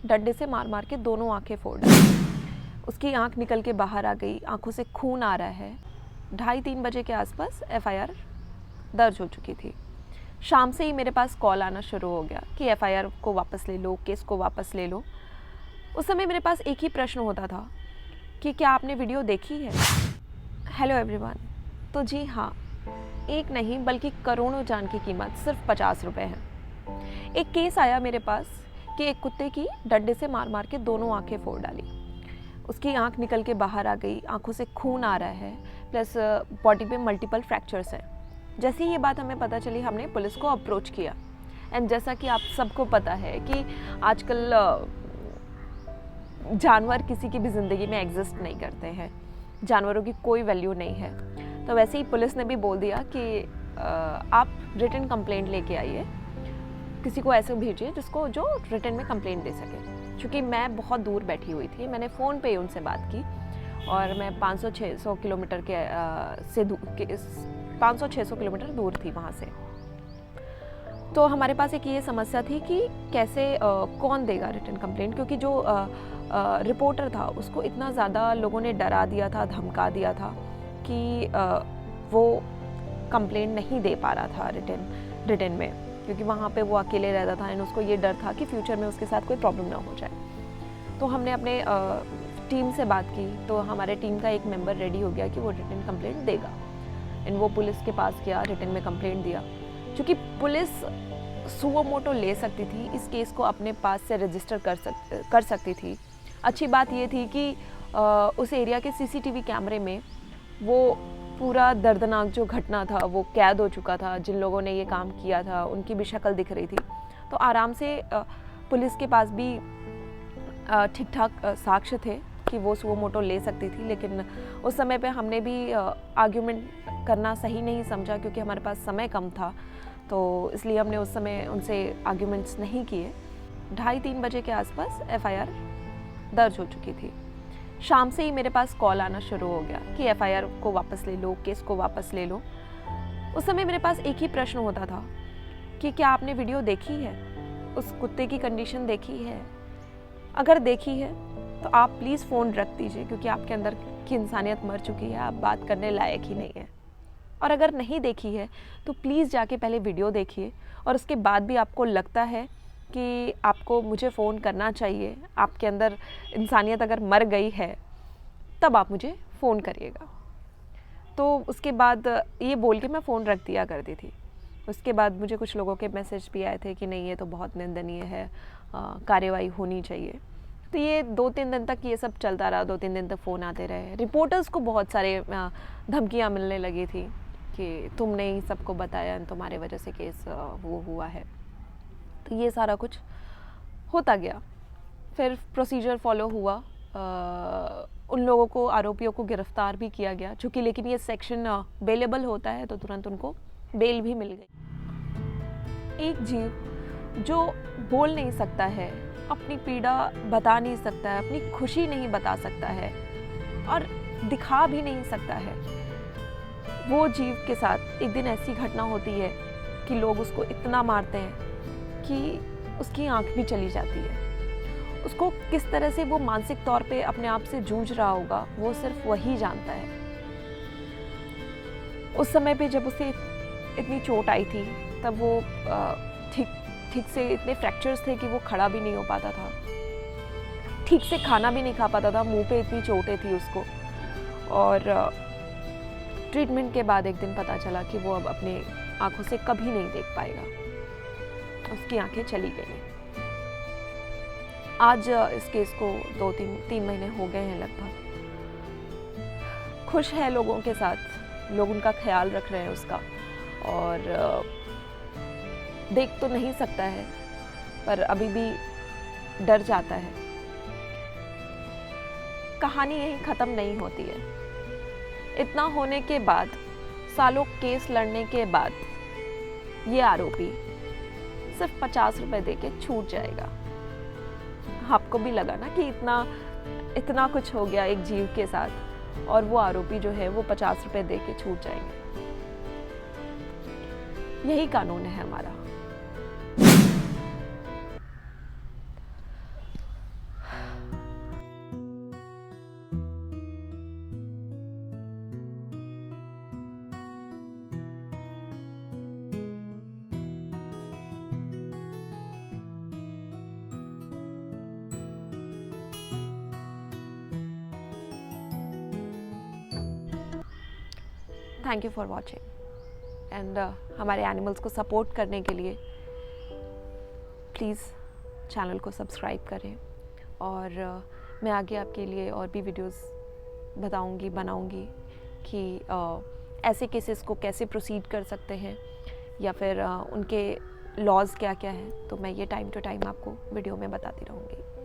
डंडे से मार मार के दोनों आंखें फोड़ डाली। उसकी आंख निकल के बाहर आ गई, आंखों से खून आ रहा है। 2:30-3 बजे के आसपास एफआईआर दर्ज हो चुकी थी। शाम से ही मेरे पास कॉल आना शुरू हो गया कि एफआईआर को वापस ले लो, केस को वापस ले लो। उस समय मेरे पास एक ही प्रश्न होता था कि क्या आपने वीडियो देखी है। Hello everyone. तो जी हाँ, एक नहीं बल्कि करोड़ों जान की कीमत सिर्फ 50 रुपये है। एक केस आया मेरे पास कि एक कुत्ते की डंडे से मार मार के दोनों आंखें फोड़ डाली। उसकी आंख निकल के बाहर आ गई, आंखों से खून आ रहा है, प्लस बॉडी पे मल्टीपल फ्रैक्चर्स हैं। जैसे ही ये बात हमें पता चली, हमने पुलिस को अप्रोच किया। एंड जैसा कि आप सबको पता है कि आजकल जानवर किसी की भी ज़िंदगी में एग्जिस्ट नहीं करते हैं, जानवरों की कोई वैल्यू नहीं है। तो वैसे ही पुलिस ने भी बोल दिया कि आप रिटन कंप्लेंट लेके आइए, किसी को ऐसे भेजिए जिसको जो रिटन में कंप्लेंट दे सके। क्योंकि मैं बहुत दूर बैठी हुई थी, मैंने फ़ोन पे ही उनसे बात की और मैं 500-600 किलोमीटर के 500-600 किलोमीटर दूर थी वहाँ से। तो हमारे पास एक ये समस्या थी कि कैसे कौन देगा रिटन कंप्लेंट, क्योंकि जो रिपोर्टर था उसको इतना ज़्यादा लोगों ने डरा दिया था, धमका दिया था कि वो कंप्लेंट नहीं दे पा रहा था रिटन में, क्योंकि वहाँ पे वो अकेले रहता था एंड उसको ये डर था कि फ्यूचर में उसके साथ कोई प्रॉब्लम ना हो जाए। तो हमने अपने टीम से बात की, तो हमारे टीम का एक मेंबर रेडी हो गया कि वो रिटन कंप्लेंट देगा एंड वो पुलिस के पास गया, रिटन में कंप्लेंट दिया। क्योंकि पुलिस सुओ मोटो ले सकती थी, इस केस को अपने पास से रजिस्टर कर सकती थी। अच्छी बात ये थी कि उस एरिया के सीसीटीवी कैमरे में वो पूरा दर्दनाक जो घटना था वो कैद हो चुका था। जिन लोगों ने ये काम किया था उनकी भी शक्ल दिख रही थी, तो आराम से पुलिस के पास भी ठीक ठाक साक्ष्य थे कि वो सुओ मोटो ले सकती थी। लेकिन उस समय पे हमने भी आर्ग्यूमेंट करना सही नहीं समझा, क्योंकि हमारे पास समय कम था, तो इसलिए हमने उस समय उनसे आर्ग्यूमेंट्स नहीं किए। 2:30-3 बजे के आसपास एफआईआर दर्ज हो चुकी थी। शाम से ही मेरे पास कॉल आना शुरू हो गया कि एफआईआर को वापस ले लो, केस को वापस ले लो। उस समय मेरे पास एक ही प्रश्न होता था कि क्या आपने वीडियो देखी है, उस कुत्ते की कंडीशन देखी है। अगर देखी है तो आप प्लीज़ फ़ोन रख दीजिए, क्योंकि आपके अंदर की इंसानियत मर चुकी है, आप बात करने लायक ही नहीं है। और अगर नहीं देखी है तो प्लीज़ जाके पहले वीडियो देखिए, और उसके बाद भी आपको लगता है कि आपको मुझे फ़ोन करना चाहिए, आपके अंदर इंसानियत अगर मर गई है, तब आप मुझे फ़ोन करिएगा। तो उसके बाद ये बोल के मैं फ़ोन रख दिया करती थी। उसके बाद मुझे कुछ लोगों के मैसेज भी आए थे कि नहीं, ये तो बहुत निंदनीय है, कार्रवाई होनी चाहिए। तो ये 2-3 दिन तक ये सब चलता रहा, 2-3 दिन तक फ़ोन आते रहे। रिपोर्टर्स को बहुत सारे धमकियाँ मिलने लगी थी कि तुमने ही सबको बताया, तुम्हारे वजह से केस वो हुआ है। तो ये सारा कुछ होता गया। फिर प्रोसीजर फॉलो हुआ, उन लोगों को, आरोपियों को गिरफ्तार भी किया गया, चूँकि लेकिन ये सेक्शन बेलेबल होता है तो तुरंत उनको बेल भी मिल गई। एक जीव जो बोल नहीं सकता है, अपनी पीड़ा बता नहीं सकता है, अपनी खुशी नहीं बता सकता है और दिखा भी नहीं सकता है, वो जीव के साथ एक दिन ऐसी घटना होती है कि लोग उसको इतना मारते हैं कि उसकी आंख भी चली जाती है। उसको किस तरह से वो मानसिक तौर पे अपने आप से जूझ रहा होगा, वो सिर्फ वही जानता है। उस समय पे जब उसे इतनी चोट आई थी, तब वो ठीक से इतने फ्रैक्चर्स थे कि वो खड़ा भी नहीं हो पाता था, ठीक से खाना भी नहीं खा पाता था, मुंह पे इतनी चोटें थी उसको। और ट्रीटमेंट के बाद एक दिन पता चला कि वो अब अपने आंखों से कभी नहीं देख पाएगा, उसकी आंखें चली गई। आज इस केस को 2-3 महीने हो गए हैं लगभग। खुश है लोगों के साथ, लोग उनका ख्याल रख रहे हैं उसका, और देख तो नहीं सकता है पर अभी भी डर जाता है। कहानी यहीं ख़त्म नहीं होती है। इतना होने के बाद, सालों केस लड़ने के बाद, ये आरोपी सिर्फ 50 रुपए दे के छूट जाएगा। आपको भी लगा ना कि इतना कुछ हो गया एक जीव के साथ, और वो आरोपी जो है वो 50 रुपए दे के छूट जाएंगे। यही कानून है हमारा। Thank you for watching and हमारे एनिमल्स को सपोर्ट करने के लिए प्लीज़ चैनल को सब्सक्राइब करें और मैं आगे आपके लिए और भी वीडियोस बनाऊंगी कि ऐसे केसेस को कैसे प्रोसीड कर सकते हैं या फिर उनके लॉज क्या क्या हैं, तो मैं ये टाइम टू टाइम आपको वीडियो में बताती रहूँगी।